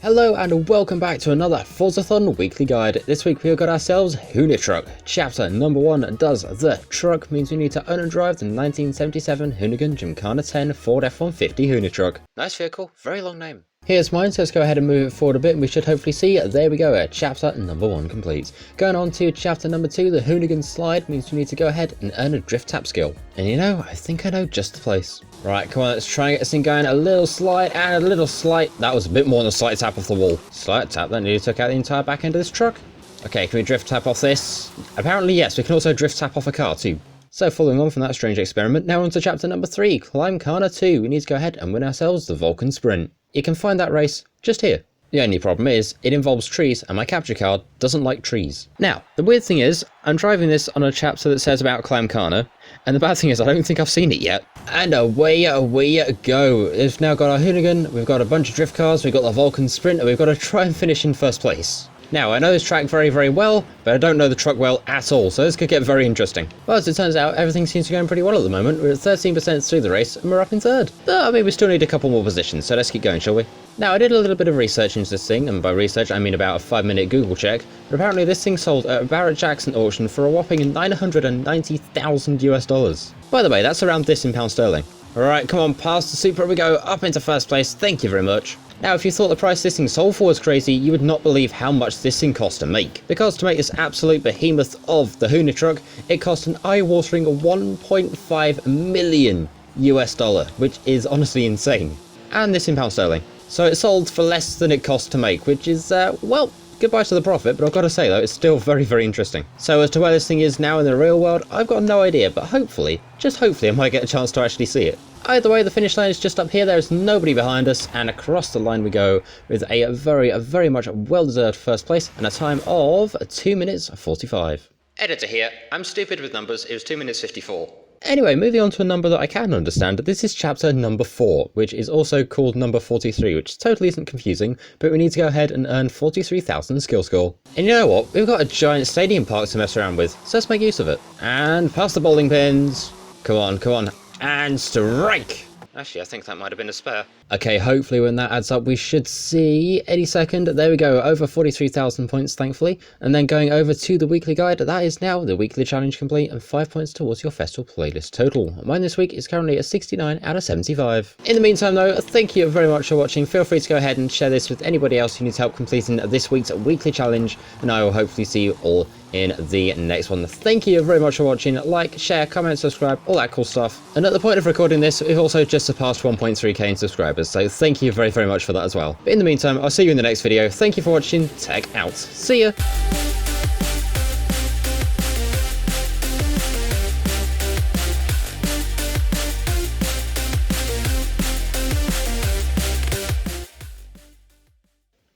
Hello and welcome back to another Forzathon weekly guide. This week we have got ourselves Hoonitruck. Chapter number 1 does the truck means we need to own and drive the 1977 Hoonigan Gymkhana 10 Ford F-150 Hoonitruck. Nice vehicle, very long name. Here's mine, so let's go ahead and move it forward a bit and we should hopefully see, there we go, chapter number 1 complete. Going on to chapter number 2, the Hoonigan slide means we need to go ahead and earn a drift tap skill. And you know, I think I know just the place. Right, come on, let's try and get this thing going. A little slide and a little slight. That was a bit more than a slight tap off the wall. Slight tap, that nearly took out the entire back end of this truck. Okay, can we drift tap off this? Apparently yes, we can also drift tap off a car too. So following on from that strange experiment, now on to chapter number 3, Gymkhana 2. We need to go ahead and win ourselves the Vulcan Sprint. You can find that race just here. The only problem is, it involves trees and my capture card doesn't like trees. Now, the weird thing is, I'm driving this on a chapter that says about Gymkhana, and the bad thing is I don't think I've seen it yet. And away we go. We've now got our Hoonigan, we've got a bunch of drift cars, we've got the Vulcan Sprint, and we've got to try and finish in first place. Now, I know this track very, very well, but I don't know the truck well at all, so this could get very interesting. Well, as it turns out, everything seems to be going pretty well at the moment. We're at 13% through the race, and we're up in third. But, I mean, we still need a couple more positions, so let's keep going, shall we? Now, I did a little bit of research into this thing, and by research I mean about a 5-minute Google check, but apparently this thing sold at a Barrett-Jackson auction for a whopping $990,000. By the way, that's around this in pound sterling. Alright, come on, past the Supra we go, up into first place, thank you very much. Now, if you thought the price this thing sold for was crazy, you would not believe how much this thing cost to make. Because to make this absolute behemoth of the Hoonitruck, it cost an eye-watering $1.5 million US, which is honestly insane. And this in pound sterling. So it sold for less than it cost to make, which is, well, goodbye to the profit, but I've got to say though, it's still very, very interesting. So as to where this thing is now in the real world, I've got no idea, but hopefully, just hopefully I might get a chance to actually see it. Either way, the finish line is just up here, there's nobody behind us, and across the line we go with a very much well-deserved first place, and a time of 2 minutes 45. Editor here, I'm stupid with numbers, it was 2 minutes 54. Anyway, moving on to a number that I can understand, this is chapter number 4, which is also called number 43, which totally isn't confusing, but we need to go ahead and earn 43,000 skill score. And you know what, we've got a giant stadium park to mess around with, so let's make use of it. And past the bowling pins. Come on. And strike! Actually, I think that might have been a spare. Okay, hopefully when that adds up, we should see any second. There we go, over 43,000 points, thankfully. And then going over to the weekly guide, that is now the weekly challenge complete and 5 points towards your festival playlist total. Mine this week is currently a 69 out of 75. In the meantime though, thank you very much for watching. Feel free to go ahead and share this with anybody else who needs help completing this week's weekly challenge. And I will hopefully see you all in the next one. Thank you very much for watching. Like, share, comment, subscribe, all that cool stuff. And at the point of recording this, we've also just surpassed 1.3k in subscribers, so thank you very much for that as well. But in the meantime, I'll see you in the next video. Thank you for watching. Tech out. See ya!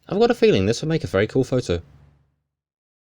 I've got a feeling this will make a very cool photo.